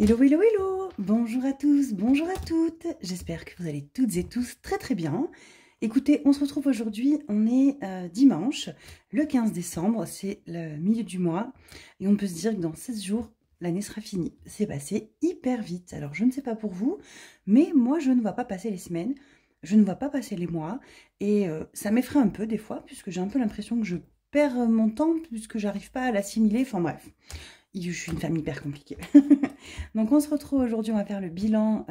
Hello, hello, hello! Bonjour à tous, bonjour à toutes! J'espère que vous allez toutes et tous très très bien. Écoutez, on se retrouve aujourd'hui, on est dimanche, le 15 décembre, c'est le milieu du mois, et on peut se dire que dans 16 jours, l'année sera finie. C'est passé hyper vite. Alors je ne sais pas pour vous, mais moi je ne vois pas passer les semaines, je ne vois pas passer les mois, et ça m'effraie un peu des fois, puisque j'ai un peu l'impression que je perds mon temps, puisque j'arrive pas à l'assimiler, enfin bref. Je suis une femme hyper compliquée. Donc on se retrouve aujourd'hui, on va faire le bilan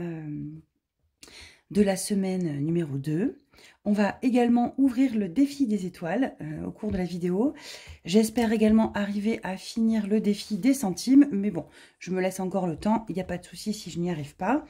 de la semaine numéro 2. On va également ouvrir le défi des étoiles au cours de la vidéo. J'espère également arriver à finir le défi des centimes, mais bon, je me laisse encore le temps, il n'y a pas de souci si je n'y arrive pas.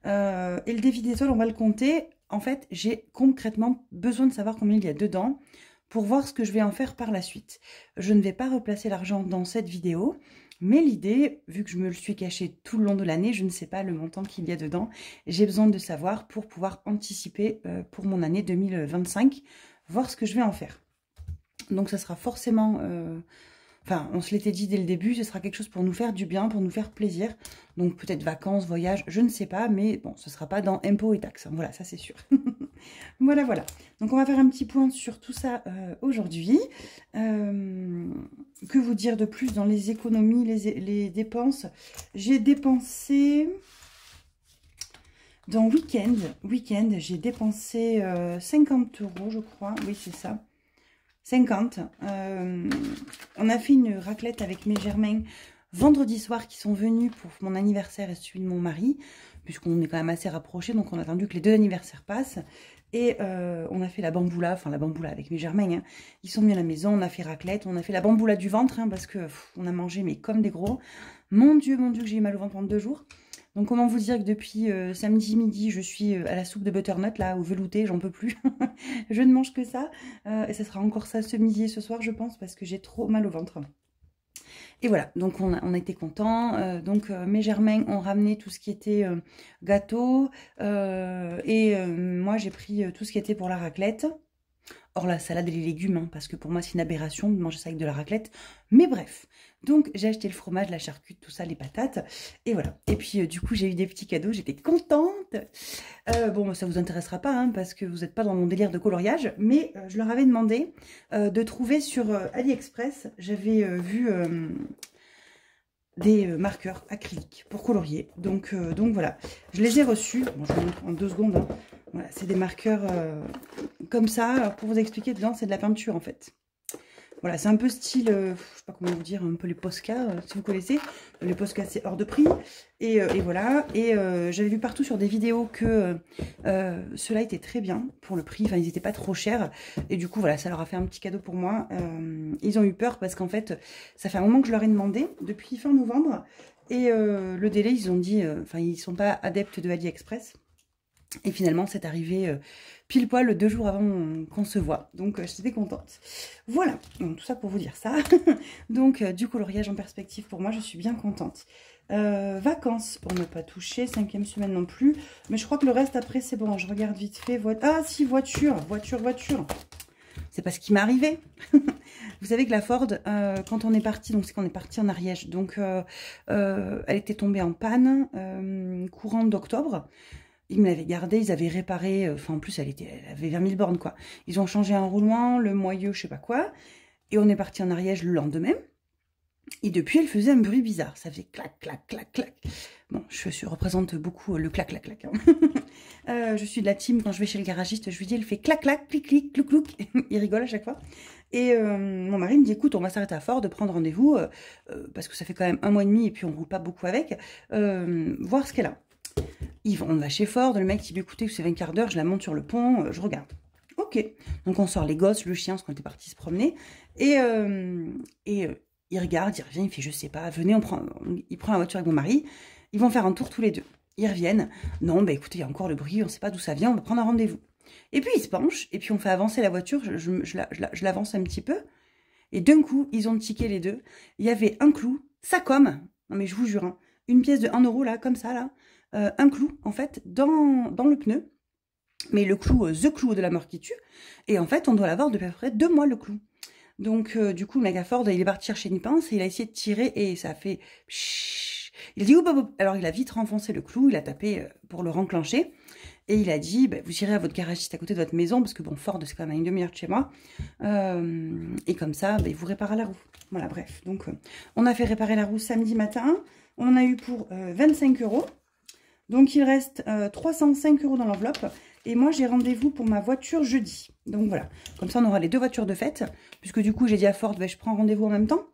Et le défi des étoiles, on va le compter. En fait, j'ai concrètement besoin de savoir combien il y a dedans pour voir ce que je vais en faire par la suite. Je ne vais pas replacer l'argent dans cette vidéo, mais l'idée, vu que je me le suis caché tout le long de l'année, je ne sais pas le montant qu'il y a dedans. J'ai besoin de savoir pour pouvoir anticiper pour mon année 2025, voir ce que je vais en faire. Donc ça sera forcément... Enfin, on se l'était dit dès le début, ce sera quelque chose pour nous faire du bien, pour nous faire plaisir. Donc peut-être vacances, voyages, je ne sais pas, mais bon, ce ne sera pas dans impôts et taxes. Voilà, ça c'est sûr. Voilà, voilà. Donc on va faire un petit point sur tout ça aujourd'hui. Que vous dire de plus dans les économies, les dépenses? J'ai dépensé... Dans week-end, j'ai dépensé 50 € je crois. Oui, c'est ça. 50. On a fait une raclette avec mes germains vendredi soir qui sont venus pour mon anniversaire et celui de mon mari, puisqu'on est quand même assez rapprochés, donc on a attendu que les deux anniversaires passent. Et on a fait la bamboula, enfin la bamboula avec mes germains, hein. Ils sont venus à la maison, on a fait raclette, on a fait la bamboula du ventre, hein, parce que on a mangé mais comme des gros. Mon Dieu, que j'ai eu mal au ventre pendant 2 jours. Donc comment vous dire que depuis samedi midi, je suis à la soupe de butternut, là, au velouté, j'en peux plus. Je ne mange que ça. Et ce sera encore ça ce midi et ce soir, je pense, parce que j'ai trop mal au ventre. Et voilà, donc on a été contents. Mes germains ont ramené tout ce qui était gâteau. Moi, j'ai pris tout ce qui était pour la raclette. Or, la salade et les légumes, hein, parce que pour moi, c'est une aberration de manger ça avec de la raclette. Mais bref, donc j'ai acheté le fromage, la charcute, tout ça, les patates. Et voilà. Et puis, du coup, j'ai eu des petits cadeaux, j'étais contente. Bon, ça vous intéressera pas, hein, parce que vous n'êtes pas dans mon délire de coloriage. Mais je leur avais demandé de trouver sur AliExpress. J'avais vu... des marqueurs acryliques pour colorier. Donc voilà, je les ai reçus. Bon, je vous montre en 2 secondes. Hein. Voilà, c'est des marqueurs comme ça. Alors, pour vous expliquer, dedans, c'est de la peinture en fait. Voilà, c'est un peu style, je sais pas comment vous dire, un peu les Posca, si vous connaissez. Les Posca, c'est hors de prix. Et voilà. Et j'avais vu partout sur des vidéos que ceux-là étaient très bien pour le prix. Enfin, ils n'étaient pas trop chers. Et du coup, voilà, ça leur a fait un petit cadeau pour moi. Ils ont eu peur parce qu'en fait, ça fait un moment que je leur ai demandé, depuis fin novembre. Et le délai, ils ont dit, enfin, ils sont pas adeptes de AliExpress. Et finalement, c'est arrivé pile poil 2 jours avant qu'on se voit. Donc, j'étais contente. Voilà, donc tout ça pour vous dire ça. Donc, du coloriage en perspective pour moi, je suis bien contente. Vacances, on n'a pas touché, 5e semaine non plus. Mais je crois que le reste, après, c'est bon. Je regarde vite fait. Ah, si, voiture. C'est pas ce qui m'est arrivé. Vous savez que la Ford, quand on est parti, donc c'est qu'on est parti en Ariège. Donc, elle était tombée en panne courant d'octobre. Ils me l'avaient gardée, ils avaient réparé, enfin en plus elle avait 20 000 bornes quoi. Ils ont changé un roulement, le moyeu, je sais pas quoi. Et on est parti en Ariège le lendemain. Et depuis elle faisait un bruit bizarre, ça faisait clac, clac, clac, clac. Bon, je représente beaucoup le clac, clac, clac. Hein. Je suis de la team, quand je vais chez le garagiste, je lui dis, elle fait clac, clac, clic, clic, clouc, clouc. Il rigole à chaque fois. Et mon mari me dit, écoute, on va s'arrêter à Ford, prendre rendez-vous, parce que ça fait quand même 1 mois et demi et puis on roule pas beaucoup avec, voir ce qu'elle a. On va chez Ford, le mec il dit écoutez, c'est 20 quarts d'heure, je la monte sur le pont, je regarde. Ok, donc on sort les gosses, le chien, parce qu'on était parti se promener, et il regarde, il revient, il fait je sais pas, venez, il prend la voiture avec mon mari, ils vont faire un tour tous les deux. Ils reviennent, non, bah écoutez, il y a encore le bruit, on sait pas d'où ça vient, on va prendre un rendez-vous. Et puis ils se penchent, et puis on fait avancer la voiture, je l'avance un petit peu, et d'un coup, ils ont tiqué les deux, il y avait un clou, ça comme, non mais je vous jure, hein, une pièce de 1 € là, comme ça là, un clou en fait dans le pneu, mais le clou, the clou de la mort qui tue, et en fait on doit l'avoir depuis à peu près 2 mois le clou. Donc du coup le mec à Ford il est parti chercher une pince et il a essayé de tirer et ça a fait pshhh. Il a dit, oh, bah, alors il a vite renfoncé le clou, il a tapé pour le renclencher. Et il a dit, bah, vous irez à votre garagiste à côté de votre maison, parce que bon, Ford, c'est quand même à une demi-heure de chez moi. Et comme ça, bah, il vous réparera la roue. Voilà, bref. Donc, on a fait réparer la roue samedi matin. On en a eu pour 25 €. Donc, il reste 305 € dans l'enveloppe. Et moi, j'ai rendez-vous pour ma voiture jeudi. Donc, voilà. Comme ça, on aura les 2 voitures de fête. Puisque du coup, j'ai dit à Ford, bah, je prends rendez-vous en même temps.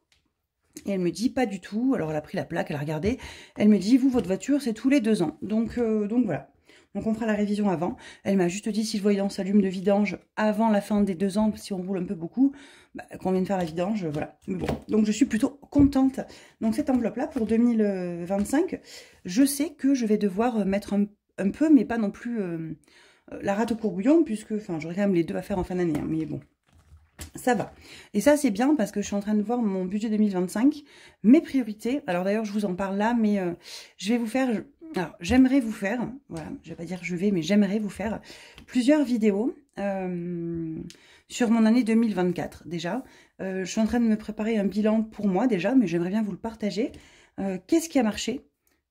Et elle me dit, pas du tout. Alors, elle a pris la plaque, elle a regardé. Elle me dit, vous, votre voiture, c'est tous les 2 ans. Donc voilà. Donc, on fera la révision avant. Elle m'a juste dit, si le voyant s'allume de vidange avant la fin des 2 ans, si on roule un peu beaucoup, bah, qu'on vienne faire la vidange, voilà. Mais bon, donc je suis plutôt contente. Donc, cette enveloppe-là, pour 2025, je sais que je vais devoir mettre un peu, mais pas non plus la rate au courbouillon, puisque, enfin, j'aurai quand même les 2 à faire en fin d'année, hein, mais bon. Ça va. Et ça, c'est bien parce que je suis en train de voir mon budget 2025, mes priorités. Alors d'ailleurs, je vous en parle là, mais je vais vous faire... Alors, j'aimerais vous faire, voilà, je vais pas dire je vais, mais j'aimerais vous faire plusieurs vidéos sur mon année 2024 déjà. Je suis en train de me préparer un bilan pour moi déjà, mais j'aimerais bien vous le partager. Qu'est-ce qui a marché?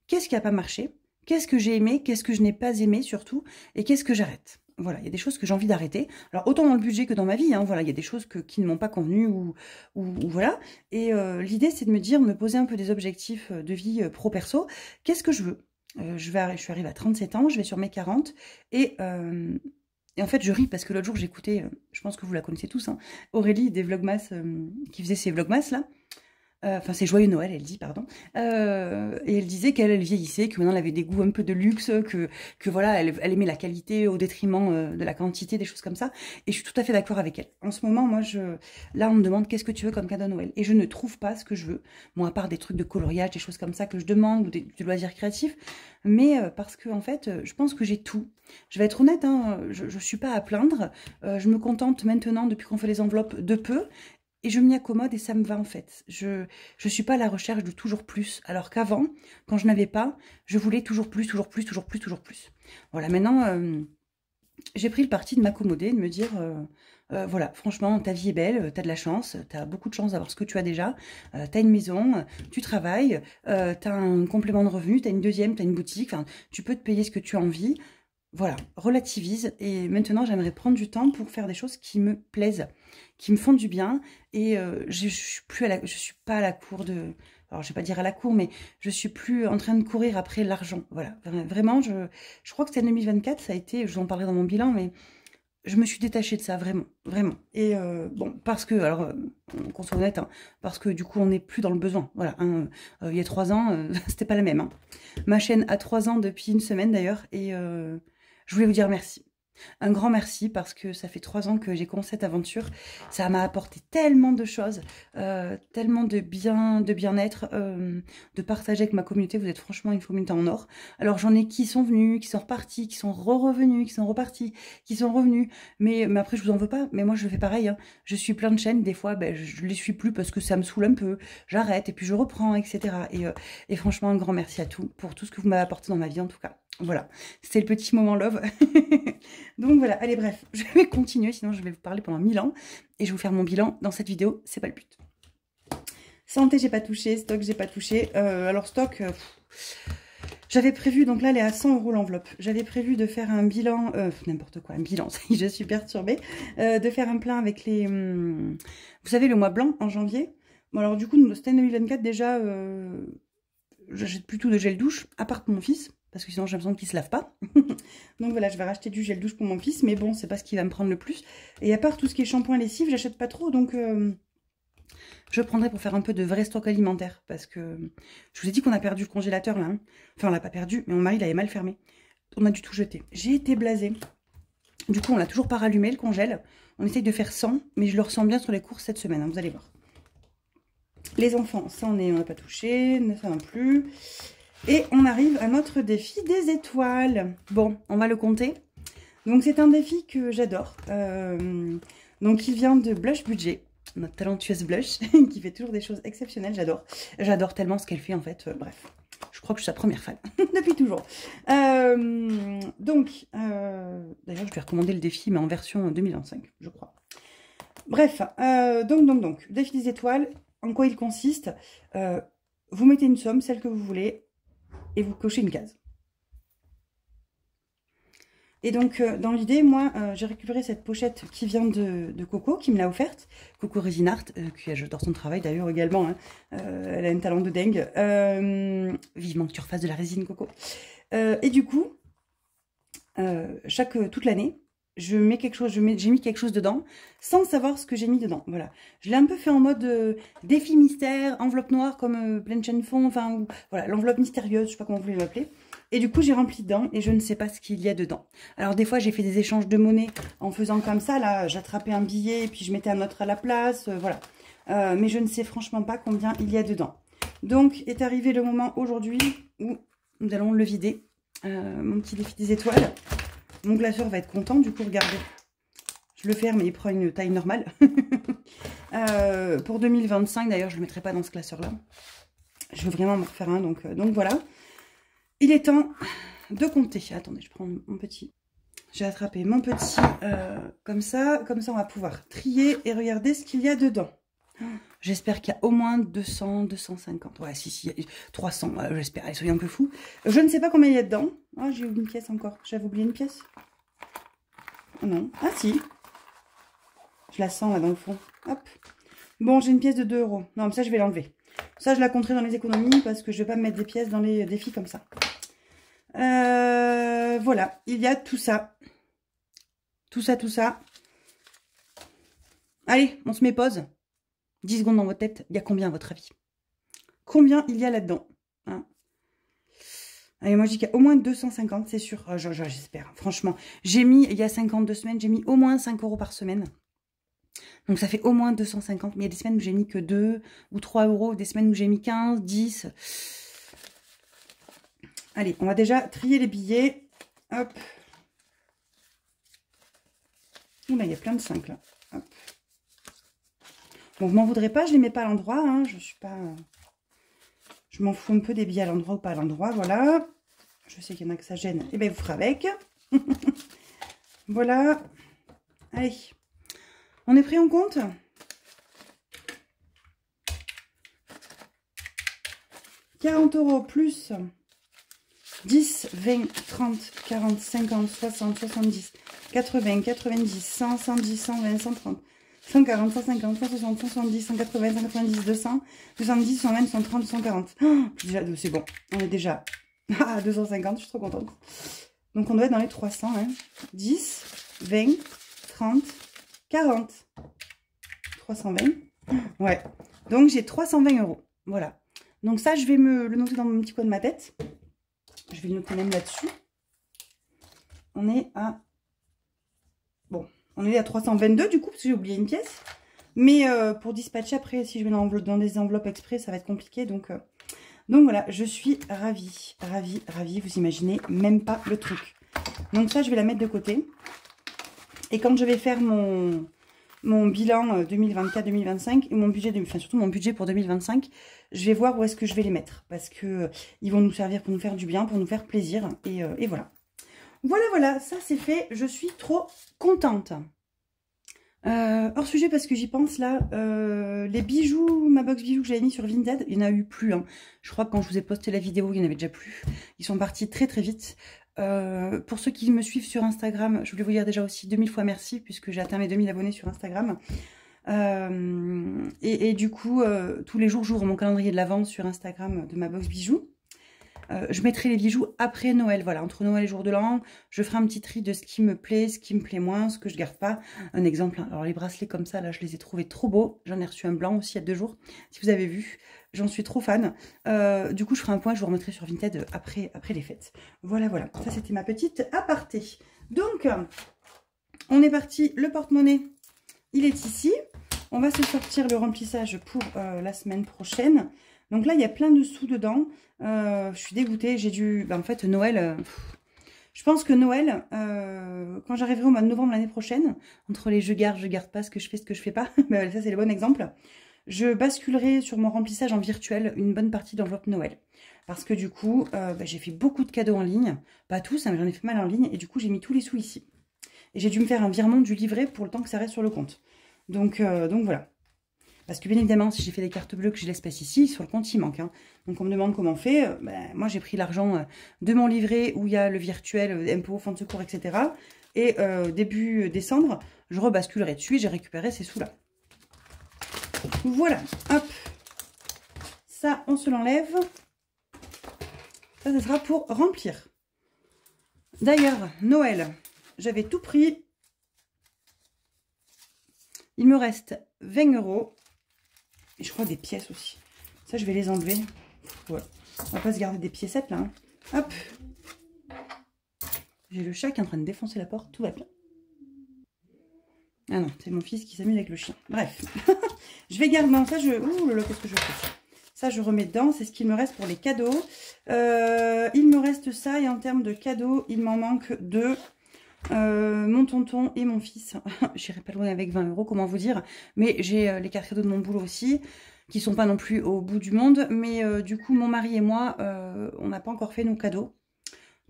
Qu'est-ce qui n'a pas marché? Qu'est-ce que j'ai aimé? Qu'est-ce que je n'ai pas aimé surtout? Et qu'est-ce que j'arrête? Voilà, il y a des choses que j'ai envie d'arrêter. Alors, autant dans le budget que dans ma vie, hein, voilà, il y a des choses qui ne m'ont pas convenu ou voilà. Et l'idée, c'est de me dire, me poser un peu des objectifs de vie pro-perso. Qu'est-ce que je veux? Je suis arrivée à 37 ans, je vais sur mes 40. Et en fait, je ris parce que l'autre jour, j'écoutais, je pense que vous la connaissez tous, hein, Aurélie des Vlogmas, qui faisait ses Vlogmas, là. Enfin, c'est Joyeux Noël, elle dit, pardon. Et elle disait qu'elle vieillissait, que maintenant elle avait des goûts un peu de luxe, que voilà, elle aimait la qualité au détriment de la quantité, des choses comme ça. Et je suis tout à fait d'accord avec elle. En ce moment, moi, là, on me demande qu'est-ce que tu veux comme cadeau à Noël. Et je ne trouve pas ce que je veux. Bon, à part des trucs de coloriage, des choses comme ça que je demande, ou des loisirs créatifs. Mais parce que, en fait, je pense que j'ai tout. Je vais être honnête, hein, je suis pas à plaindre. Je me contente maintenant, depuis qu'on fait les enveloppes, de peu. Et je m'y accommode et ça me va en fait. Je suis pas à la recherche de toujours plus. Alors qu'avant, quand je n'avais pas, je voulais toujours plus, toujours plus, toujours plus, toujours plus. Voilà, maintenant, j'ai pris le parti de m'accommoder, de me dire, voilà, franchement, ta vie est belle, tu as de la chance, tu as beaucoup de chance d'avoir ce que tu as déjà, tu as une maison, tu travailles, tu as un complément de revenu, tu as une deuxième, tu as une boutique, tu peux te payer ce que tu as envie. Voilà, relativise. Et maintenant, j'aimerais prendre du temps pour faire des choses qui me plaisent, qui me font du bien. Et je suis pas à la cour de... Alors, je vais pas dire à la cour, mais je suis plus en train de courir après l'argent. Voilà, vraiment, je crois que c'est 2024, ça a été, je vous en parlerai dans mon bilan, mais je me suis détachée de ça, vraiment, vraiment. Et bon, parce que, alors, qu'on soit honnête, hein, parce que du coup, on n'est plus dans le besoin. Voilà, hein, il y a 3 ans, c'était pas la même. Hein. Ma chaîne a 3 ans depuis une semaine d'ailleurs, et... je voulais vous dire merci. Un grand merci parce que ça fait 3 ans que j'ai commencé cette aventure. Ça m'a apporté tellement de choses, tellement de bien-être, de partager avec ma communauté. Vous êtes franchement une communauté en or. Alors j'en ai qui sont venus, qui sont repartis, qui sont revenus, qui sont repartis, qui sont revenus. Mais après je vous en veux pas. Mais moi je fais pareil. Hein. Je suis plein de chaînes. Des fois ben, je les suis plus parce que ça me saoule un peu. J'arrête et puis je reprends, etc. Et franchement un grand merci à tout pour tout ce que vous m'avez apporté dans ma vie en tout cas. Voilà, c'était le petit moment love. Donc voilà, allez bref, je vais continuer, sinon je vais vous parler pendant 1000 ans. Et je vais vous faire mon bilan dans cette vidéo, c'est pas le but. Santé, j'ai pas touché, stock, j'ai pas touché. Alors stock, j'avais prévu, donc là elle est à 100 € l'enveloppe. J'avais prévu de faire un bilan, n'importe quoi, un bilan, je suis perturbée. De faire un plein avec les... vous savez, le mois blanc en janvier. Bon alors du coup, c'était 2024 déjà... j'achète plus tout de gel douche, à part pour mon fils, parce que sinon j'ai l'impression qu'il se lave pas. Donc voilà, je vais racheter du gel douche pour mon fils, mais bon, c'est pas ce qui va me prendre le plus. Et à part tout ce qui est shampoing lessive, j'achète pas trop, donc je prendrai pour faire un peu de vrai stock alimentaire, parce que je vous ai dit qu'on a perdu le congélateur là. Hein. Enfin, on l'a pas perdu, mais mon mari l'avait mal fermé. On a dû tout jeter. J'ai été blasée. Du coup, on l'a toujours pas rallumé, le congèle. On essaye de faire 100, mais je le ressens bien sur les courses cette semaine, hein, vous allez voir. Les enfants, ça on n'a pas touché, ça non plus. Et on arrive à notre défi des étoiles. Bon, on va le compter. Donc c'est un défi que j'adore. Donc il vient de Blush Budget, notre talentueuse Blush, qui fait toujours des choses exceptionnelles, j'adore. J'adore tellement ce qu'elle fait en fait, bref. Je crois que je suis sa première fan, depuis toujours. Donc, d'ailleurs je vais recommander le défi, mais en version 2025, je crois. Bref, donc, défi des étoiles. En quoi il consiste? Vous mettez une somme, celle que vous voulez, et vous cochez une case. Et donc, dans l'idée, moi, j'ai récupéré cette pochette qui vient de Coco, qui me l'a offerte. Coco Resin Art, qui j'adore son travail d'ailleurs également. Hein. Elle a un talent de dingue. Vivement que tu refasses de la résine, Coco. Et du coup, toute l'année, j'ai mis quelque chose dedans, sans savoir ce que j'ai mis dedans. Voilà. Je l'ai un peu fait en mode défi mystère, enveloppe noire comme pleine chaîne fond, enfin, voilà, l'enveloppe mystérieuse, je sais pas comment vous voulez l'appeler. Et du coup, j'ai rempli dedans et je ne sais pas ce qu'il y a dedans. Alors, des fois, j'ai fait des échanges de monnaie en faisant comme ça. Là, j'attrapais un billet et puis je mettais un autre à la place. Voilà. Mais je ne sais franchement pas combien il y a dedans. Donc, est arrivé le moment aujourd'hui où nous allons le vider. Mon petit défi des étoiles. Mon glaceur va être content. Du coup, regardez. Je le ferme et il prend une taille normale. Pour 2025, d'ailleurs, je ne le mettrai pas dans ce classeur-là. Je veux vraiment m'en refaire un. Donc voilà. Il est temps de compter. Attendez, je prends mon petit. J'ai attrapé mon petit comme ça. Comme ça, on va pouvoir trier et regarder ce qu'il y a dedans. J'espère qu'il y a au moins 200, 250. Ouais, si, 300, j'espère. Allez, soyez un peu fous. Je ne sais pas combien il y a dedans. Ah, j'ai oublié une pièce encore. J'avais oublié une pièce. Oh non. Ah, si. Je la sens là dans le fond. Hop. Bon, j'ai une pièce de 2 €. Non, mais ça, je vais l'enlever. Ça, je la compterai dans les économies parce que je ne vais pas me mettre des pièces dans les défis comme ça. Voilà, il y a tout ça. Tout ça. Allez, on se met pause. 10 secondes dans votre tête. Il y a combien à votre avis? Combien il y a là-dedans, hein? Allez, moi je dis qu'il y a au moins 250, c'est sûr. Oh, j'espère, franchement. J'ai mis, il y a 52 semaines, j'ai mis au moins 5 € par semaine. Donc ça fait au moins 250. Mais il y a des semaines où j'ai mis que 2 ou 3 €. Des semaines où j'ai mis 15, 10. Allez, on va déjà trier les billets. Hop. Oula, il y a plein de 5 là. Hop. Bon, vous m'en voudrez pas, je les mets pas à l'endroit. Hein. Je suis pas... Je m'en fous un peu des billets à l'endroit ou pas à l'endroit. Voilà. Je sais qu'il y en a que ça gêne. Eh bien, vous ferez avec. Voilà. Allez. On est prêt, on compte? €40 plus 10, 20, 30, 40, 50, 60, 70, 80, 90, 100, 110, 120, 130, 140, 150, 160, 170, 180, 190, 200, 210, 120, 130, 140. Oh, déjà, c'est bon. On est déjà à 250, je suis trop contente. Donc, on doit être dans les 300. Hein. 10, 20, 30, 40. 320. Ouais. Donc, j'ai 320 €. Voilà. Donc, ça, je vais me le noter dans mon petit coin de ma tête. Je vais le noter même là-dessus. On est à... Bon, on est à 322 du coup, parce que j'ai oublié une pièce. Mais pour dispatcher après, si je mets dans des enveloppes exprès, ça va être compliqué. Donc voilà, je suis ravie, ravie. Vous imaginez même pas le truc. Donc ça, je vais la mettre de côté. Et quand je vais faire mon bilan 2024-2025 et mon budget, enfin surtout mon budget pour 2025, je vais voir où est-ce que je vais les mettre. Parce que ils vont nous servir pour nous faire du bien, pour nous faire plaisir. Et voilà. Voilà, ça c'est fait. Je suis trop contente. Hors sujet parce que j'y pense là, les bijoux, ma box bijoux que j'avais mis sur Vinted, il n'y en a eu plus. Hein. Je crois que quand je vous ai posté la vidéo, il n'y en avait déjà plus. Ils sont partis très vite. Pour ceux qui me suivent sur Instagram, je voulais vous dire déjà aussi 2000 fois merci puisque j'ai atteint mes 2000 abonnés sur Instagram. Et du coup, tous les jours, j'ouvre mon calendrier de l'Avent sur Instagram de ma box bijoux. Je mettrai les bijoux après Noël, voilà, entre Noël et jour de l'an, je ferai un petit tri de ce qui me plaît, ce qui me plaît moins, ce que je garde pas. Un exemple, hein, alors les bracelets comme ça, là, je les ai trouvés trop beaux, j'en ai reçu un blanc aussi il y a 2 jours, si vous avez vu, j'en suis trop fan. Du coup, je ferai un point, je vous remettrai sur Vinted après les fêtes. Voilà, ça c'était ma petite aparté. Donc, on est parti, le porte-monnaie, il est ici. On va se sortir le remplissage pour la semaine prochaine. Donc là, il y a plein de sous dedans. Je suis dégoûtée. J'ai dû... en fait, Noël... je pense que Noël, quand j'arriverai au mois de novembre l'année prochaine, entre les je garde pas, ce que je fais pas, ben, ça c'est le bon exemple, je basculerai sur mon remplissage en virtuel une bonne partie d'enveloppe Noël. Parce que du coup, j'ai fait beaucoup de cadeaux en ligne. Pas tous, hein, mais j'en ai fait mal en ligne. Et du coup, j'ai mis tous les sous ici. Et j'ai dû me faire un virement du livret pour le temps que ça reste sur le compte. Donc voilà. Parce que bien évidemment, si j'ai fait des cartes bleues, que j'ai l'espèce ici, sur le compte, il manque. Hein. Donc on me demande comment on fait. Ben, moi, j'ai pris l'argent de mon livret où il y a le virtuel, impôt, fonds de secours, etc. Et début décembre, je rebasculerai dessus et j'ai récupéré ces sous-là. Voilà, hop. Ça, on se l'enlève. Ça sera pour remplir. D'ailleurs, Noël, j'avais tout pris. Il me reste 20 €. Et je crois des pièces aussi. Ça, je vais les enlever. Voilà. On va pas se garder des piécettes là. Hein. Hop. J'ai le chat qui est en train de défoncer la porte. Tout va bien. Ah non, c'est mon fils qui s'amuse avec le chien. Bref. Je vais garder... Non, ça, je... Ouh là là, qu'est-ce que je fais? Ça, je remets dedans. C'est ce qu'il me reste pour les cadeaux. Il me reste ça. Et en termes de cadeaux, il m'en manque 2. Mon tonton et mon fils. J'irai pas loin avec 20 €, comment vous dire. Mais j'ai les cartes cadeaux de mon boulot aussi, qui sont pas non plus au bout du monde. Mais du coup, mon mari et moi, on n'a pas encore fait nos cadeaux.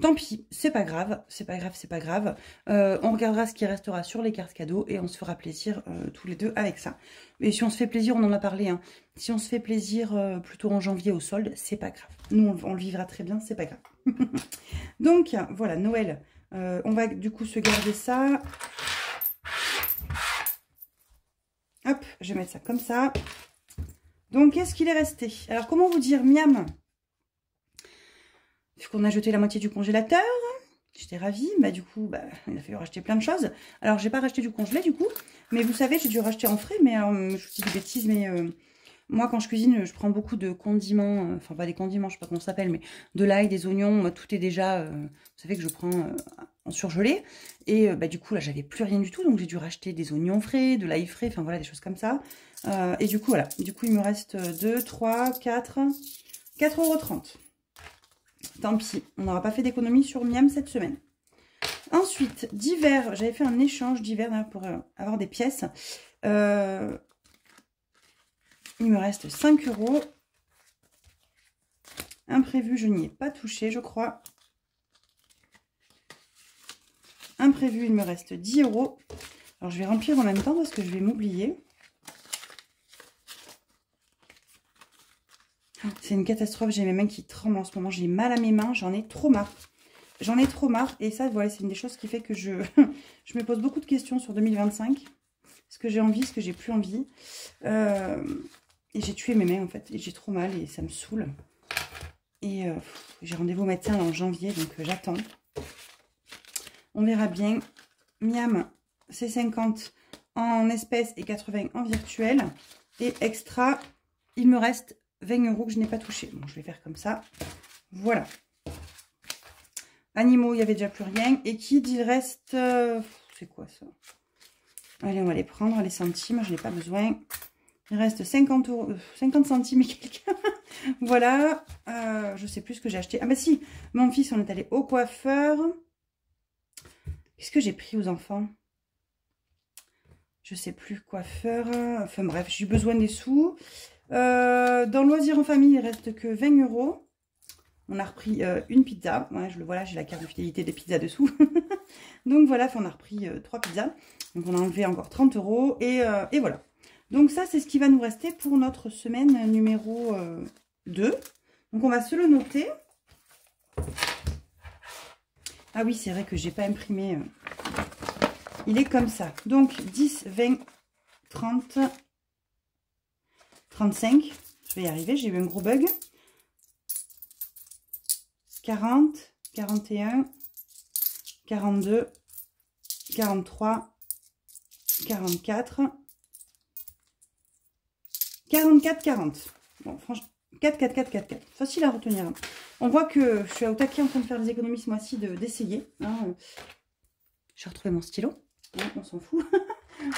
Tant pis, c'est pas grave, c'est pas grave, c'est pas grave. On regardera ce qui restera sur les cartes cadeaux et on se fera plaisir tous les deux avec ça. Et si on se fait plaisir, on en a parlé, hein. Si on se fait plaisir plutôt en janvier au solde, c'est pas grave. Nous, on le vivra très bien, c'est pas grave. Donc, voilà, Noël. On va du coup se garder ça. Hop, je vais mettre ça comme ça. Donc, qu'est-ce qu'il est resté? Alors, comment vous dire, miam? Vu qu'on a jeté la moitié du congélateur, j'étais ravie. Bah, du coup, bah, il a fallu racheter plein de choses. Alors, j'ai pas racheté du congelé, du coup. Mais vous savez, j'ai dû racheter en frais. Mais je vous dis des bêtises, mais... moi, quand je cuisine, je prends beaucoup de condiments, enfin pas des condiments, je sais pas comment ça s'appelle, mais de l'ail, des oignons, tout est déjà, vous savez que je prends en surgelé. Et bah, du coup, là, j'avais plus rien du tout, donc j'ai dû racheter des oignons frais, de l'ail frais, enfin voilà, des choses comme ça. Et du coup, voilà, du coup, il me reste 2, 3, 4, 4,30 €. Tant pis, on n'aura pas fait d'économie sur Miam cette semaine. Ensuite, divers, j'avais fait un échange divers pour avoir des pièces. Il me reste 5 €. Imprévu, je n'y ai pas touché, je crois. Imprévu, il me reste 10 €. Alors, je vais remplir en même temps parce que je vais m'oublier. C'est une catastrophe, j'ai mes mains qui tremblent en ce moment. J'ai mal à mes mains, j'en ai trop marre. J'en ai trop marre. Et ça, voilà, c'est une des choses qui fait que je me pose beaucoup de questions sur 2025. Ce que j'ai envie, ce que j'ai plus envie. Et j'ai tué mes mains, en fait. Et j'ai trop mal et ça me saoule. Et j'ai rendez-vous au médecin en janvier, donc j'attends. On verra bien. Miam, c'est 50 en espèces et 80 en virtuel. Et extra, il me reste 20 € que je n'ai pas touché. Bon, je vais faire comme ça. Voilà. Animaux, il n'y avait déjà plus rien. Et qui dit il reste... c'est quoi ça? Allez, on va les prendre, les centimes. Je n'ai pas besoin. Il reste 50 €, 50 centimes et quelques. Voilà. Je sais plus ce que j'ai acheté. Ah bah si, mon fils, on est allé au coiffeur. Qu'est-ce que j'ai pris aux enfants? Je sais plus, coiffeur. Enfin bref, j'ai eu besoin des sous. Dans loisirs en famille, il reste que 20 €. On a repris une pizza. Ouais, voilà, j'ai la carte de fidélité des pizzas dessous. Donc voilà, on a repris 3 pizzas. Donc on a enlevé encore 30 €. Et voilà. Donc ça, c'est ce qui va nous rester pour notre semaine numéro 2. Donc on va se le noter. Ah oui, c'est vrai que j'ai pas imprimé. Il est comme ça. Donc 10, 20, 30, 35. Je vais y arriver, j'ai eu un gros bug. 40, 41, 42, 43, 44, 44, 40. Bon, franchement, 4, 4, 4, 4, 4. Facile à retenir. On voit que je suis au taquet en train de faire des économies ce mois-ci, d'essayer. J'ai retrouvé mon stylo. On s'en fout.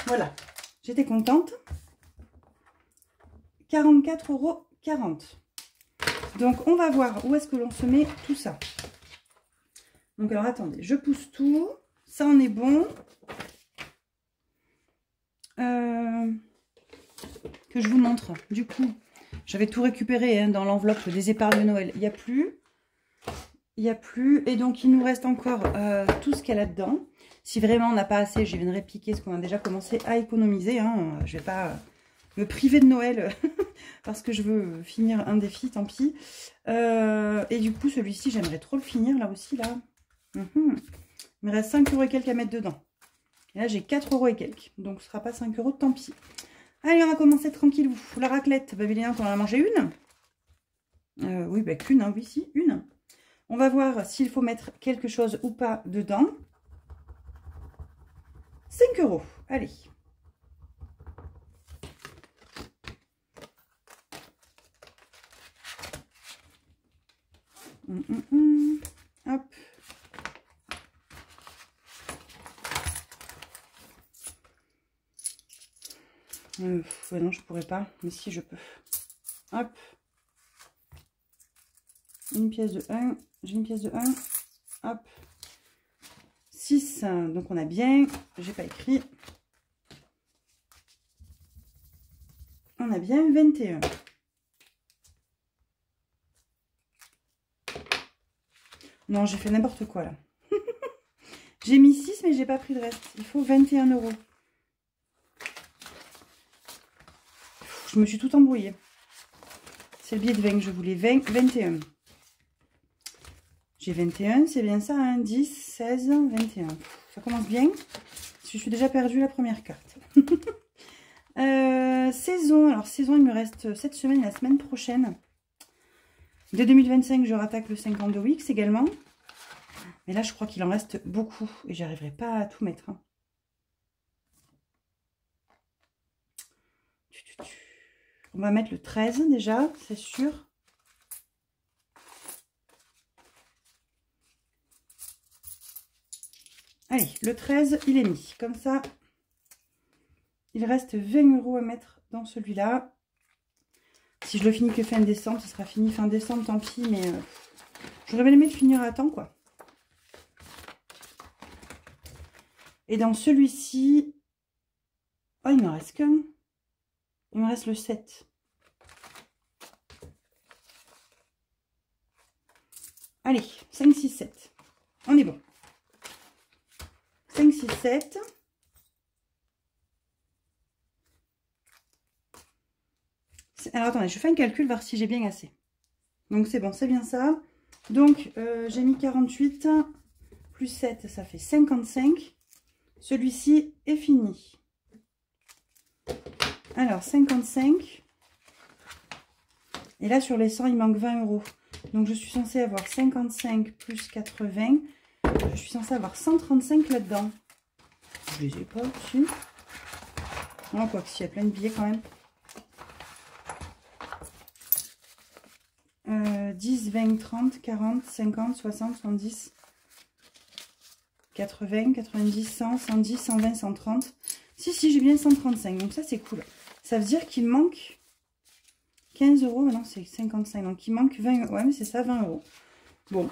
Voilà. J'étais contente. 44,40 €. Donc, on va voir où est-ce que l'on se met tout ça. Donc, alors, attendez. Je pousse tout. Ça en est bon. Que je vous montre. Du coup, j'avais tout récupéré dans l'enveloppe des épargnes de Noël. Il n'y a plus. Il n'y a plus. Et donc, il nous reste encore tout ce qu'il y a là-dedans. Si vraiment on n'a pas assez, je viendrai piquer ce qu'on a déjà commencé à économiser. Hein. Je ne vais pas me priver de Noël parce que je veux finir un défi, tant pis. Et du coup, celui-ci, j'aimerais trop le finir, là aussi, là. Il me reste 5 € et quelques à mettre dedans. Et là, j'ai 4 € et quelques. Donc, ce sera pas 5 €, tant pis. Allez, on va commencer tranquille. La raclette babylonienne, on en a mangé une. Oui, bah qu'une, hein, oui, si, une. On va voir s'il faut mettre quelque chose ou pas dedans. 5 €. Allez. Hop. Ouais, non, je pourrais pas, mais si je peux. Hop. Une pièce de 1. J'ai une pièce de 1. Hop. 6. Donc on a bien. J'ai pas écrit. On a bien 21. Non, j'ai fait n'importe quoi là. J'ai mis 6, mais j'ai pas pris de reste. Il faut 21 €. Je me suis tout embrouillée. C'est le billet de 20 que je voulais. 21. J'ai 21, c'est bien ça, hein, 10, 16, 21. Ça commence bien. Je suis déjà perdue la première carte. Saison. Alors, saison, il me reste cette semaine et la semaine prochaine. Dès 2025, je rattaque le 52 Wix également. Mais là, je crois qu'il en reste beaucoup. Et j'arriverai pas à tout mettre. Hein. On va mettre le 13 déjà, c'est sûr. Allez, le 13, il est mis. Comme ça, il reste 20 € à mettre dans celui-là. Si je le finis que fin décembre, ce sera fini fin décembre, tant pis. Mais j'aurais bien aimé le finir à temps, quoi. Et dans celui-ci... Oh, il me reste qu'un. Il me reste le 7. Allez, 5, 6, 7. On est bon. 5, 6, 7. Alors, attendez, je fais un calcul, voir si j'ai bien assez. Donc, c'est bon, c'est bien ça. Donc, j'ai mis 48. Plus 7, ça fait 55. Celui-ci est fini. Alors, 55. Et là, sur les 100, il manque 20 €. Donc, je suis censée avoir 55 plus 80. Je suis censée avoir 135 là-dedans. Je les ai pas dessus. Non, quoi que si, il y a plein de billets quand même. 10, 20, 30, 40, 50, 60, 70, 80, 90, 100, 110, 120, 130. Si, j'ai bien 135. Donc ça, c'est cool. Ça veut dire qu'il manque 15 €. Maintenant, c'est 55. Donc, il manque 20 €. Ouais, mais c'est ça, 20 €. Bon.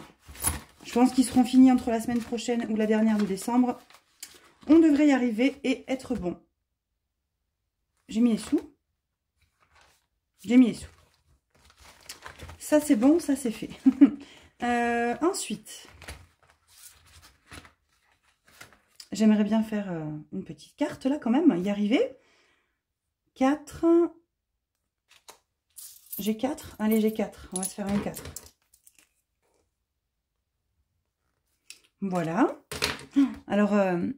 Je pense qu'ils seront finis entre la semaine prochaine ou la dernière de décembre. On devrait y arriver et être bon. J'ai mis les sous. J'ai mis les sous. Ça, c'est bon. Ça, c'est fait. Ensuite... J'aimerais bien faire une petite carte là quand même, y arriver. 4. J'ai 4. Allez, j'ai 4. On va se faire un 4. Voilà. Alors,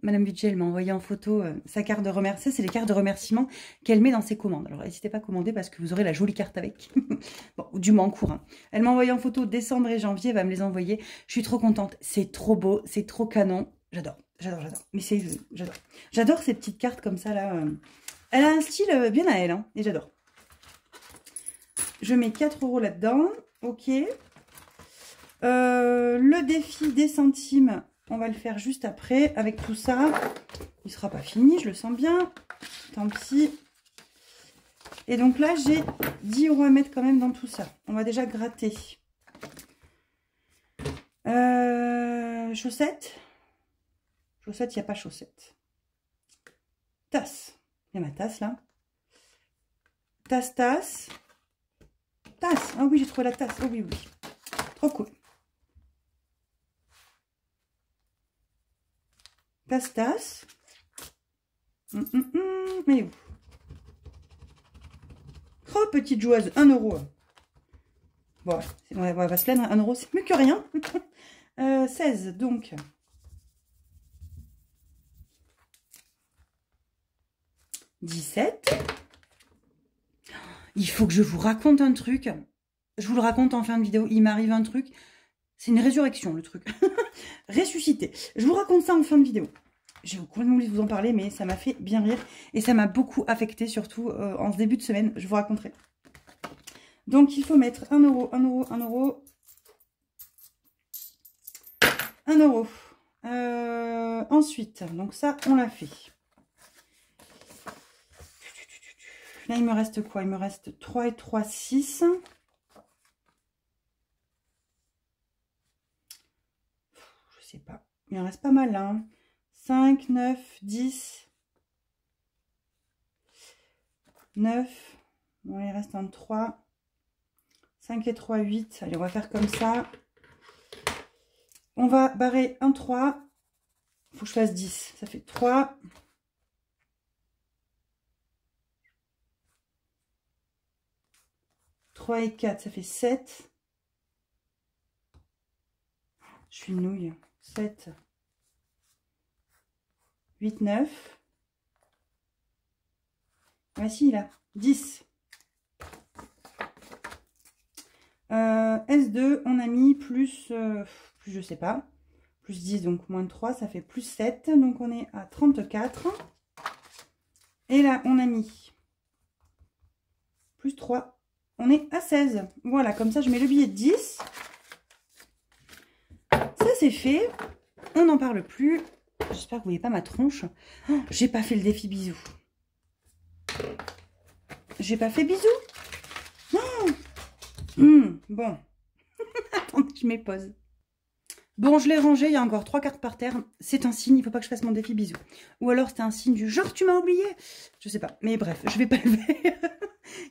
Madame Budget, elle m'a envoyé en photo sa carte de remerciement. C'est les cartes de remerciement qu'elle met dans ses commandes. Alors, n'hésitez pas à commander parce que vous aurez la jolie carte avec. Bon, du moins en cours. Hein. Elle m'a envoyé en photo décembre et janvier. Elle va me les envoyer. Je suis trop contente. C'est trop beau. C'est trop canon. J'adore. J'adore. Mais c'est... J'adore. J'adore ces petites cartes comme ça, là. Elle a un style bien à elle. Hein, et j'adore. Je mets 4 € là-dedans. Ok. Le défi des centimes, on va le faire juste après. Avec tout ça, il sera pas fini, je le sens bien. Tant pis. Et donc là, j'ai 10 € à mettre quand même dans tout ça. On va déjà gratter. Chaussettes. Chaussettes, il n'y a pas chaussettes. Tasse. Il y a ma tasse là. Tasse. Tasse. Ah oui, j'ai trouvé la tasse. Oh oui. Trop cool. Tasse. Mais où? Oh, petite joueuse, 1 €. Bon, on va se plaindre, 1 €, c'est mieux que rien. 16, donc. 17. Il faut que je vous raconte un truc. Je vous le raconte en fin de vidéo. Il m'arrive un truc. C'est une résurrection, le truc. Ressuscité. Je vous raconte ça en fin de vidéo. J'ai complètement oublié de vous en parler, mais ça m'a fait bien rire. Et ça m'a beaucoup affecté, surtout en ce début de semaine. Je vous raconterai. Donc, il faut mettre 1 €, 1 €, 1 €. 1 €. Ensuite, donc ça, on l'a fait. Là, il me reste quoi? Il me reste 3 et 3, 6. Je sais pas. Il en reste pas mal, hein. 5, 9, 10. 9. Bon, il reste un 3. 5 et 3, 8. Allez, on va faire comme ça. On va barrer un 3. Il faut que je fasse 10. Ça fait 3. 3 et 4, ça fait 7. Je suis une nouille. 7. 8, 9. Voici là. 10. S2, on a mis plus je sais pas. Plus 10, donc moins 3, ça fait plus 7. Donc on est à 34. Et là, on a mis plus 3. On est à 16. Voilà, comme ça, je mets le billet de 10. Ça, c'est fait. On n'en parle plus. J'espère que vous voyez pas ma tronche. Oh, j'ai pas fait le défi bisous. J'ai pas fait bisous. Non. Bon. Attendez, je m'épose. Bon, je l'ai rangé. Il y a encore 3 cartes par terre. C'est un signe. Il faut pas que je fasse mon défi bisous. Ou alors, c'était un signe du genre, tu m'as oublié. Je sais pas. Mais bref, je vais pas le faire.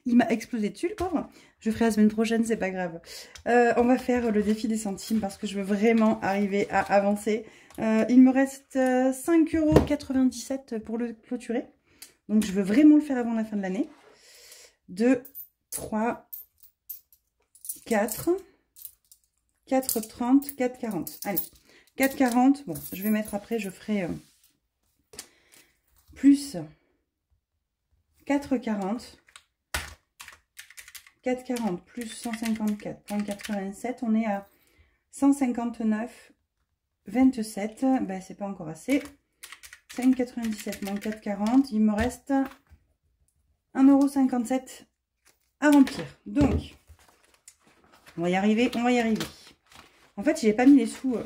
Il m'a explosé dessus, le pauvre. Je ferai la semaine prochaine, c'est pas grave. On va faire le défi des centimes parce que je veux vraiment arriver à avancer. Il me reste 5,97 € pour le clôturer. Donc, je veux vraiment le faire avant la fin de l'année. 2, 3, 4, 4,30, 4,40. Allez, 4,40. Bon, je vais mettre après, je ferai plus 4,40. 4,40 plus 154,87, on est à 159,27. Ben, c'est pas encore assez. 5,97 moins 4,40. Il me reste 1,57 € à remplir. Donc, on va y arriver, on va y arriver. En fait, si j'ai pas mis les sous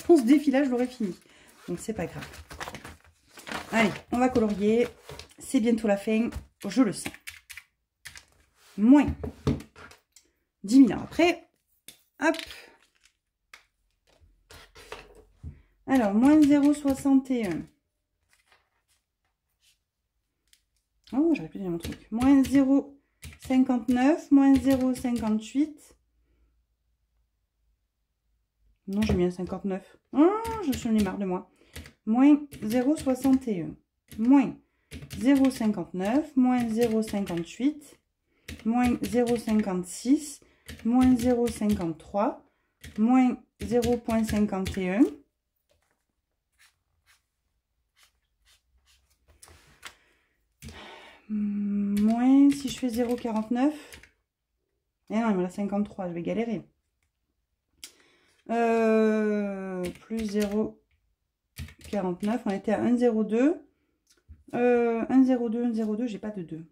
dans ce défi-là, je l'aurais fini. Donc, c'est pas grave. Allez, on va colorier. C'est bientôt la fin, je le sens. Moins 10 000 ans après. Hop. Alors, moins 0,61. Oh, j'aurais pu dire mon truc. Moins 0,59. Moins 0,58. Non, j'ai mis un 59. Oh, je suis marre de moi. Moins 0,61. Moins 0,59. Moins 0,58. Moins 0,56, moins 0,53, moins 0,51, moins, si je fais 0,49, eh non, il me reste 53, je vais galérer. Plus 0,49, on était à 1,02, 1,02, 1,02, j'ai pas de 2.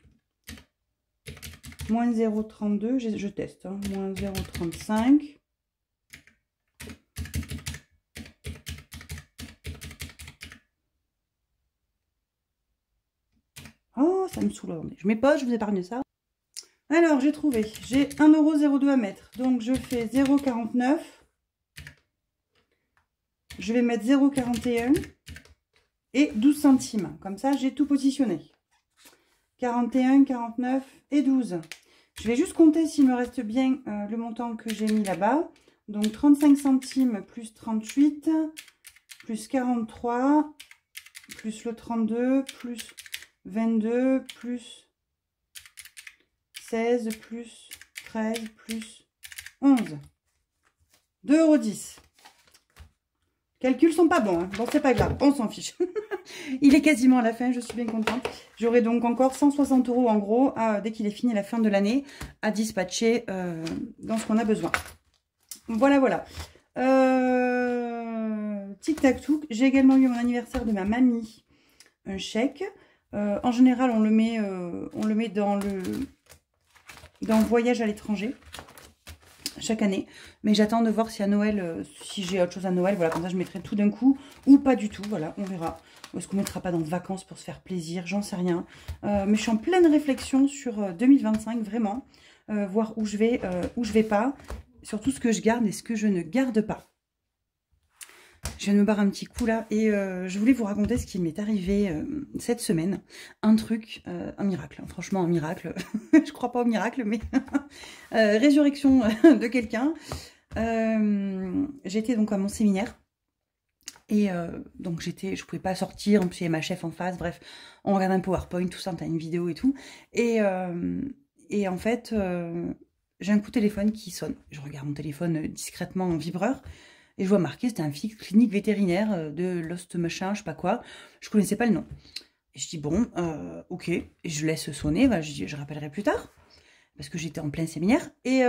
Moins 0,32, je teste, hein. Moins 0,35. Oh, ça me saoule. Je m'épose, je vous épargne ça. Alors, j'ai trouvé. J'ai 1,02 € à mettre. Donc, je fais 0,49. Je vais mettre 0,41 et 12 centimes. Comme ça, j'ai tout positionné. 41, 49 et 12. Je vais juste compter s'il me reste bien le montant que j'ai mis là-bas. Donc 35 centimes plus 38, plus 43, plus le 32, plus 22, plus 16 plus 13 plus 11. 2,10 €. Calculs sont pas bons, hein. Bon, c'est pas grave, on s'en fiche. Il est quasiment à la fin, je suis bien contente. J'aurai donc encore 160 € en gros, dès qu'il est fini à la fin de l'année, à dispatcher dans ce qu'on a besoin. Voilà, voilà. Tic-tac-touc. J'ai également eu mon anniversaire de ma mamie, un chèque. En général, on le met dans le voyage à l'étranger. Chaque année, mais j'attends de voir si à Noël, si j'ai autre chose à Noël, voilà, comme ça je mettrai tout d'un coup, ou pas du tout, voilà, on verra. Est-ce qu'on ne mettra pas dans vacances pour se faire plaisir, j'en sais rien. Mais je suis en pleine réflexion sur 2025, vraiment, voir où je vais pas, surtout ce que je garde et ce que je ne garde pas. Je viens de me barrer un petit coup là, et je voulais vous raconter ce qui m'est arrivé cette semaine. Un truc, un miracle, hein, franchement un miracle. Je crois pas au miracle, mais résurrection de quelqu'un. J'étais donc à mon séminaire, et donc je pouvais pas sortir, en plus il y avait ma chef en face, bref, on regarde un PowerPoint, tout ça, t'as une vidéo et tout. Et en fait, j'ai un coup de téléphone qui sonne. Je regarde mon téléphone discrètement en vibreur. Et je vois marqué, c'était un fixe clinique vétérinaire de Lost machin, je sais pas quoi. Je connaissais pas le nom. Et je dis, bon, ok. Et je laisse sonner, voilà, je rappellerai plus tard. Parce que j'étais en plein séminaire. Et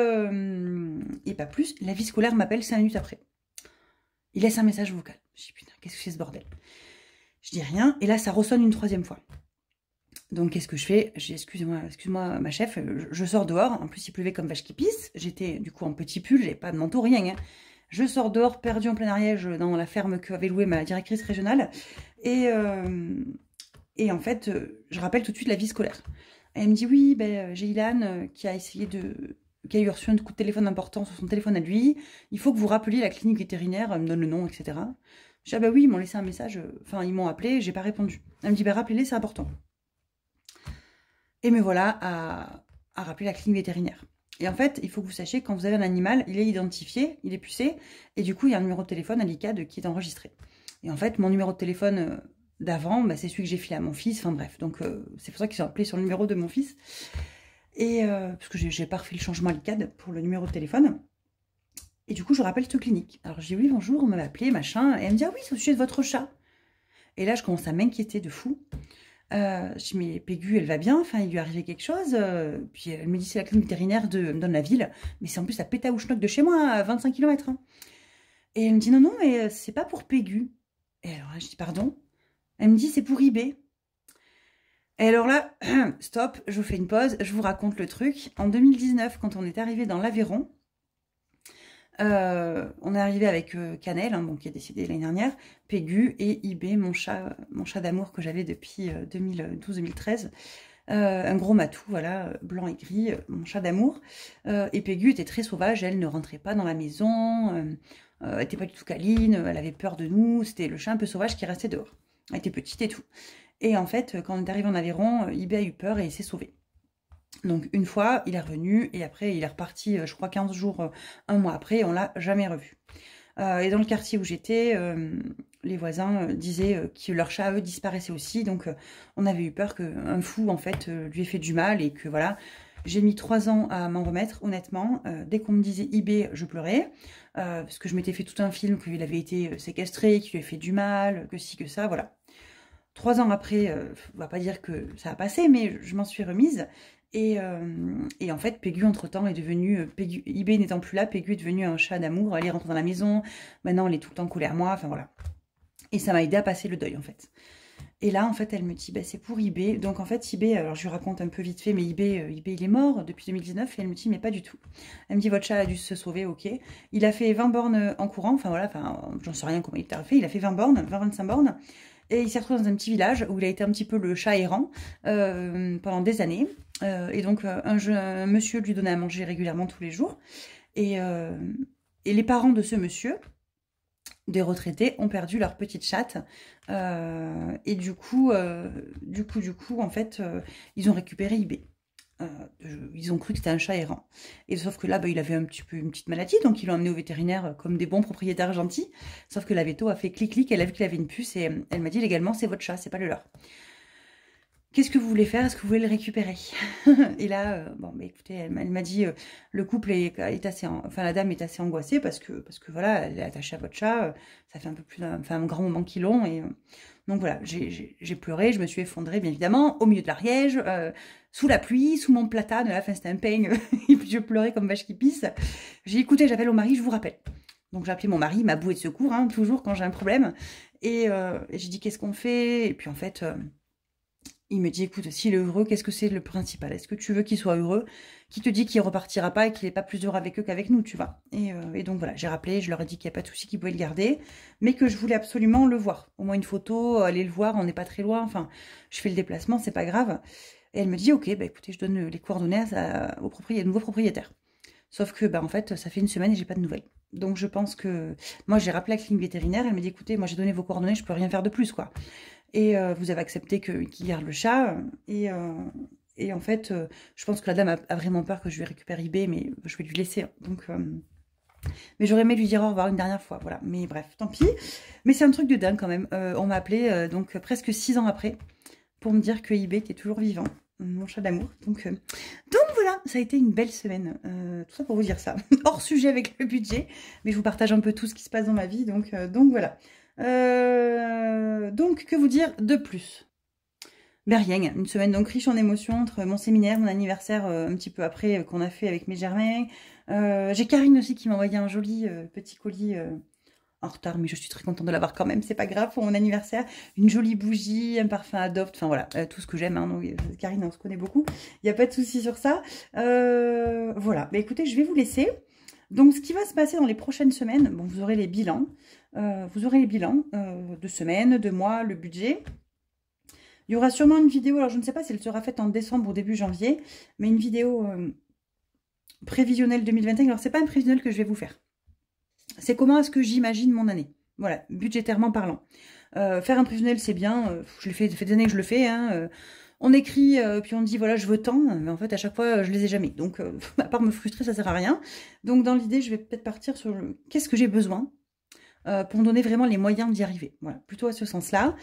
pas plus, la vie scolaire m'appelle 5 minutes après. Il laisse un message vocal. Je dis, putain, qu'est-ce que c'est ce bordel? Je dis rien. Et là, ça ressonne une 3e fois. Donc, qu'est-ce que je fais? Je dis, excuse-moi, ma chef, je sors dehors. En plus, il pleuvait comme vache qui pisse. J'étais, du coup, en petit pull, j'avais pas de manteau, rien, hein. Je sors dehors, perdu en plein Ariège, dans la ferme qu'avait louée ma directrice régionale. Et en fait, je rappelle tout de suite la vie scolaire. Et elle me dit, oui, ben, j'ai Ilan qui a eu reçu un coup de téléphone important sur son téléphone à lui. Il faut que vous rappeliez la clinique vétérinaire, elle me donne le nom, etc. Je dis, ah ben oui, ils m'ont laissé un message, enfin, ils m'ont appelé, j'ai pas répondu. Elle me dit, ben rappelez-les, c'est important. Et me voilà à rappeler la clinique vétérinaire. Et en fait, il faut que vous sachiez, quand vous avez un animal, il est identifié, il est pucé, et du coup, il y a un numéro de téléphone à l'ICAD qui est enregistré. Et en fait, mon numéro de téléphone d'avant, bah, c'est celui que j'ai filé à mon fils, enfin bref, donc c'est pour ça qu'ils ont appelé sur le numéro de mon fils. Et parce que j'ai pas refait le changement à l'ICAD pour le numéro de téléphone. Et du coup, je rappelle cette clinique. Alors, je dis, oui, bonjour, on m'avait appelé, machin, et elle me dit, ah oui, c'est au sujet de votre chat. Et là, je commence à m'inquiéter de fou. Je dis, mais Pégu, elle va bien, enfin, il lui est arrivé quelque chose. Puis elle me dit, c'est la clinique vétérinaire elle me donne la ville, mais c'est en plus à Pétaouchnok de chez moi, à 25 km. Hein. Et elle me dit, non, mais c'est pas pour Pégu. Et alors là, je dis, pardon. Elle me dit, c'est pour eBay. Et alors là, stop, je vous fais une pause, je vous raconte le truc. En 2019, quand on est arrivé dans l'Aveyron, on est arrivé avec Cannelle, hein, donc qui est décédé l'année dernière, Pégu et eBay, mon chat d'amour que j'avais depuis 2012-2013. Un gros matou, voilà, blanc et gris, mon chat d'amour. Et Pégu était très sauvage, elle ne rentrait pas dans la maison, elle était pas du tout câline, elle avait peur de nous, c'était le chat un peu sauvage qui restait dehors. Elle était petite et tout. Et en fait, quand on est arrivé en Aveyron, eBay a eu peur et il s'est sauvé. Donc une fois, il est revenu et après il est reparti, je crois 15 jours, un mois après, on l'a jamais revu. Et dans le quartier où j'étais, les voisins disaient que leur chat, eux, disparaissait aussi. Donc on avait eu peur qu'un fou, en fait, lui ait fait du mal et que voilà. J'ai mis 3 ans à m'en remettre, honnêtement. Dès qu'on me disait eBay, je pleurais. Parce que je m'étais fait tout un film qu'il avait été séquestré, qu'il lui a fait du mal, que ci, que ça, voilà. 3 ans après, on va pas dire que ça a passé, mais je m'en suis remise. Et en fait, Pégu, entre-temps, est devenu... eBay n'étant plus là, Pégu est devenu un chat d'amour. Elle est rentrée dans la maison. Maintenant, elle est tout le temps collée à moi. Enfin, voilà. Et ça m'a aidé à passer le deuil, en fait. Et là, en fait, elle me dit, bah, c'est pour eBay. Donc, en fait, eBay... Alors, je lui raconte un peu vite fait, mais eBay, il est mort depuis 2019. Et elle me dit, mais pas du tout. Elle me dit, votre chat a dû se sauver, ok. Il a fait 20 bornes en courant. Enfin, voilà. Enfin, j'en sais rien comment il a fait. Il a fait 20 bornes, 20-25 bornes. Et il s'est retrouvé dans un petit village où il a été un petit peu le chat errant pendant des années. Et donc, un monsieur lui donnait à manger régulièrement tous les jours. Et les parents de ce monsieur, des retraités, ont perdu leur petite chatte. Et du coup, en fait, ils ont récupéré eBay. Ils ont cru que c'était un chat errant. Et sauf que là, bah, il avait un petit peu une petite maladie, donc ils l'ont emmené au vétérinaire comme des bons propriétaires gentils. Sauf que la véto a fait clic-clic, elle a vu qu'il avait une puce et elle m'a dit légalement, c'est votre chat, c'est pas le leur. qu'est-ce que vous voulez faire? Est-ce que vous voulez le récupérer? Et là, bon, bah, écoutez, elle m'a dit, le couple est assez, enfin la dame est assez angoissée parce que voilà, elle est attachée à votre chat, ça fait un peu plus enfin, un grand moment qu'ils l'ont, et donc voilà, j'ai pleuré, je me suis effondrée, bien évidemment, au milieu de l'Ariège, sous la pluie, sous mon platane, là, enfin c'était un peigne, et puis je pleurais comme vache qui pisse. J'ai écouté, j'appelle au mari, je vous rappelle. Donc j'ai appelé mon mari, ma bouée de secours, hein, toujours quand j'ai un problème, et j'ai dit qu'est-ce qu'on fait, et puis en fait... il me dit, écoute, s'il est heureux, qu'est-ce que c'est le principal? Est-ce que tu veux qu'il soit heureux? Qui te dit qu'il repartira pas et qu'il n'est pas plus heureux avec eux qu'avec nous, tu vois? Et donc voilà, j'ai rappelé, je leur ai dit qu'il n'y a pas de souci, qu'ils pouvaient le garder, mais que je voulais absolument le voir. Au moins une photo, aller le voir, on n'est pas très loin, enfin, je fais le déplacement, c'est pas grave. Et elle me dit, ok, bah écoutez, je donne les coordonnées au nouveau propriétaire. Sauf que, bah en fait, ça fait une semaine et j'ai pas de nouvelles. Donc je pense que... Moi, j'ai rappelé la clinique vétérinaire, elle m'a dit, écoutez, moi j'ai donné vos coordonnées, je peux rien faire de plus, quoi. Et vous avez accepté qu'il garde le chat. Et en fait, je pense que la dame a vraiment peur que je lui récupère eBay, mais je vais lui laisser. Donc, mais j'aurais aimé lui dire au revoir une dernière fois. Voilà. Mais bref, tant pis. Mais c'est un truc de dingue quand même. On m'a appelé donc presque 6 ans après pour me dire que eBay était toujours vivant. Mon chat d'amour. Donc voilà, ça a été une belle semaine. Tout ça pour vous dire ça. Hors sujet avec le budget. Mais je vous partage un peu tout ce qui se passe dans ma vie. Donc voilà. Donc, que vous dire de plus? Ben rien, une semaine donc riche en émotions entre mon séminaire, mon anniversaire un petit peu après qu'on a fait avec mes germains. J'ai Karine aussi qui m'a envoyé un joli petit colis en retard, mais je suis très contente de l'avoir quand même, c'est pas grave pour mon anniversaire. Une jolie bougie, un parfum Adopt, enfin voilà, tout ce que j'aime. Hein, donc, Karine, on se connaît beaucoup, il n'y a pas de souci sur ça. Voilà, ben écoutez, je vais vous laisser. Donc, ce qui va se passer dans les prochaines semaines, bon, vous aurez les bilans. De semaines, de mois, le budget. Il y aura sûrement une vidéo, alors je ne sais pas si elle sera faite en décembre ou début janvier, mais une vidéo prévisionnelle 2025. Alors, c'est pas un prévisionnel que je vais vous faire. C'est comment est-ce que j'imagine mon année. Voilà, budgétairement parlant. Faire un prévisionnel, c'est bien. Je l'ai fait, ça fait des années que je le fais. Hein, on écrit, puis on dit, voilà, je veux tant. Mais en fait, à chaque fois, je les ai jamais. Donc, à part me frustrer, ça sert à rien. Donc, dans l'idée, je vais peut-être partir sur le qu'est-ce que j'ai besoin pour me donner vraiment les moyens d'y arriver. Voilà, plutôt à ce sens-là.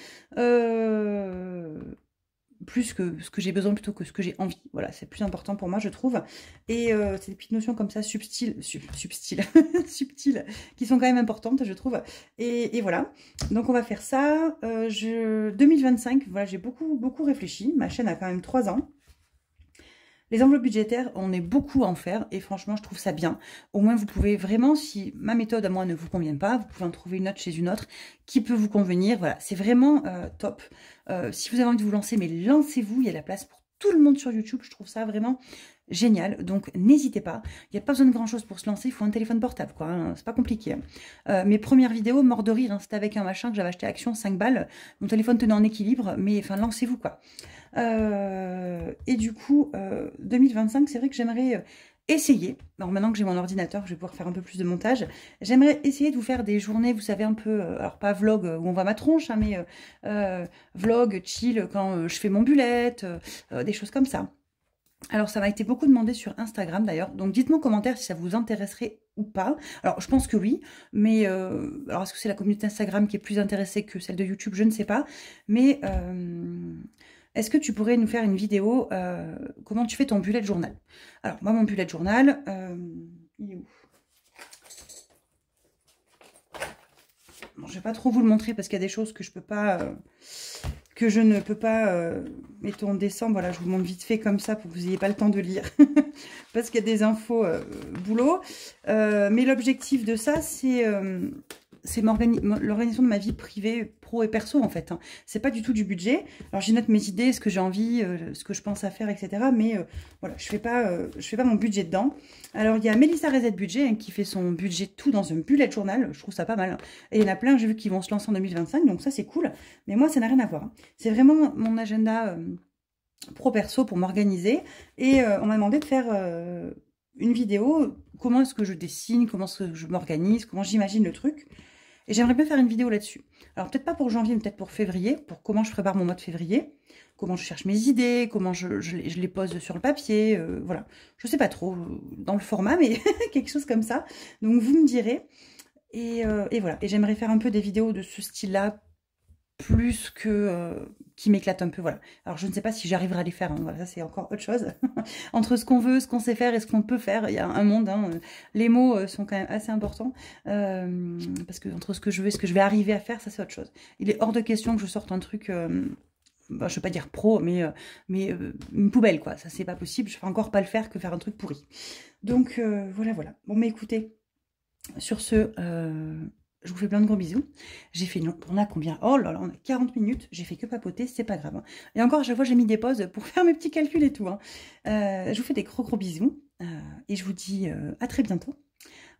Plus que ce que j'ai besoin plutôt que ce que j'ai envie. Voilà, c'est plus important pour moi, je trouve. Et c'est des petites notions comme ça, subtiles, subtiles, qui sont quand même importantes, je trouve. Et voilà, donc on va faire ça. 2025, voilà, j'ai beaucoup réfléchi. Ma chaîne a quand même 3 ans. Les enveloppes budgétaires, on est beaucoup à en faire et franchement, je trouve ça bien. Au moins, vous pouvez vraiment, si ma méthode à moi ne vous convient pas, vous pouvez en trouver une autre chez une autre qui peut vous convenir. Voilà, c'est vraiment top. Si vous avez envie de vous lancer, mais lancez-vous, il y a la place pour tout le monde sur YouTube. Je trouve ça vraiment génial. Donc, n'hésitez pas. Il n'y a pas besoin de grand-chose pour se lancer. Il faut un téléphone portable, quoi. Hein. C'est pas compliqué. Mes premières vidéos, mort de rire, hein, c'était avec un machin que j'avais acheté à Action, 5 balles. Mon téléphone tenait en équilibre, mais enfin, lancez-vous, quoi. Et du coup, 2025, c'est vrai que j'aimerais essayer, alors maintenant que j'ai mon ordinateur, je vais pouvoir faire un peu plus de montage, j'aimerais essayer de vous faire des journées, vous savez, un peu, alors pas vlog où on voit ma tronche, hein, mais vlog chill quand je fais mon bullet, des choses comme ça. Alors, ça m'a été beaucoup demandé sur Instagram, d'ailleurs. Donc, dites-moi en commentaire si ça vous intéresserait ou pas. Alors, je pense que oui. Mais, alors, est-ce que c'est la communauté Instagram qui est plus intéressée que celle de YouTube? Je ne sais pas. Mais, est-ce que tu pourrais nous faire une vidéo comment tu fais ton bullet journal? Alors, moi, mon bullet journal, il est où? Bon, je vais pas trop vous le montrer parce qu'il y a des choses que je peux pas... que je ne peux pas, mettons décembre, voilà, je vous montre vite fait comme ça pour que vous n'ayez pas le temps de lire, parce qu'il y a des infos boulot, mais l'objectif de ça, c'est l'organisation de ma vie privée, pro et perso, en fait. Hein. C'est pas du tout du budget. Alors, j'ai note mes idées, ce que j'ai envie, ce que je pense à faire, etc. Mais voilà, je fais pas mon budget dedans. Alors, il y a Mélissa Rezet Budget hein, qui fait son budget tout dans un bullet journal. Je trouve ça pas mal. Hein. Et il y en a plein, j'ai vu, qui vont se lancer en 2025. Donc, ça, c'est cool. Mais moi, ça n'a rien à voir. Hein. C'est vraiment mon agenda pro-perso pour m'organiser. Et on m'a demandé de faire une vidéo. Comment est-ce que je dessine, comment est-ce que je m'organise, comment j'imagine le truc. Et j'aimerais bien faire une vidéo là-dessus. Alors, peut-être pas pour janvier, mais peut-être pour février, pour comment je prépare mon mois de février, comment je cherche mes idées, comment je les pose sur le papier, voilà. Je sais pas trop dans le format, mais quelque chose comme ça. Donc, vous me direz. Et voilà. Et j'aimerais faire un peu des vidéos de ce style-là, plus que qui m'éclate un peu, voilà. Alors je ne sais pas si j'arriverai à les faire, hein, voilà, ça c'est encore autre chose. Entre ce qu'on veut, ce qu'on sait faire et ce qu'on peut faire, il y a un monde, hein. Les mots sont quand même assez importants, parce que entre ce que je veux et ce que je vais arriver à faire, ça c'est autre chose. Il est hors de question que je sorte un truc, bah, je ne veux pas dire pro, mais une poubelle, quoi, ça c'est pas possible, je ne vais encore pas le faire que faire un truc pourri. Donc voilà, voilà. Bon, mais écoutez, sur ce... je vous fais plein de gros bisous. J'ai fait, non, on a combien? Oh là là, on a 40 minutes. J'ai fait que papoter, c'est pas grave, hein. Et encore, à chaque fois, j'ai mis des pauses pour faire mes petits calculs et tout, hein. Je vous fais des gros bisous. Et je vous dis à très bientôt.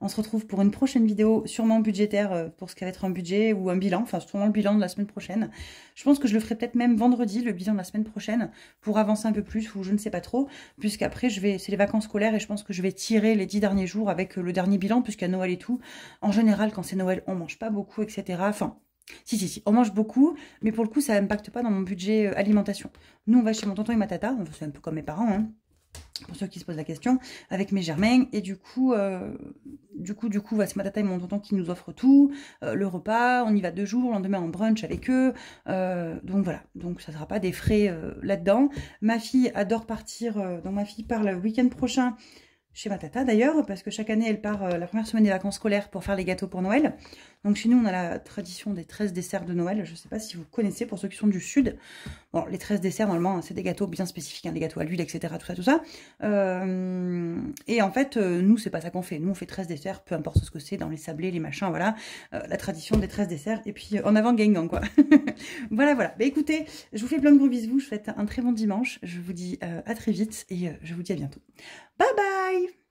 On se retrouve pour une prochaine vidéo, sûrement budgétaire, pour ce qui va être un budget ou un bilan. Enfin, sûrement le bilan de la semaine prochaine. Je pense que je le ferai peut-être même vendredi, le bilan de la semaine prochaine, pour avancer un peu plus, ou je ne sais pas trop. Puisqu'après, c'est les vacances scolaires et je pense que je vais tirer les 10 derniers jours avec le dernier bilan, puisqu'à Noël et tout. En général, quand c'est Noël, on mange pas beaucoup, etc. Enfin, si, on mange beaucoup, mais pour le coup, ça n'impacte pas dans mon budget alimentation. Nous, on va chez mon tonton et ma tata, c'est un peu comme mes parents, hein, pour ceux qui se posent la question, avec mes germains, et du coup, c'est ma tata et mon tonton qui nous offrent tout, le repas, on y va 2 jours, le lendemain en brunch avec eux, donc voilà, donc ça ne sera pas des frais là-dedans. Ma fille adore partir, donc ma fille part le week-end prochain, chez ma tata d'ailleurs, parce que chaque année elle part la première semaine des vacances scolaires pour faire les gâteaux pour Noël. Donc chez nous on a la tradition des 13 desserts de Noël, je ne sais pas si vous connaissez pour ceux qui sont du sud. Bon, les 13 desserts normalement c'est des gâteaux bien spécifiques, hein, des gâteaux à l'huile, etc. Tout ça. Et en fait nous c'est pas ça qu'on fait, nous on fait 13 desserts, peu importe ce que c'est, dans les sablés, les machins, voilà. La tradition des 13 desserts, et puis en avant Guingamp quoi. Voilà. Bah écoutez, je vous fais plein de gros bisous, je vous souhaite un très bon dimanche, je vous dis à très vite, et je vous dis à bientôt. Bye bye!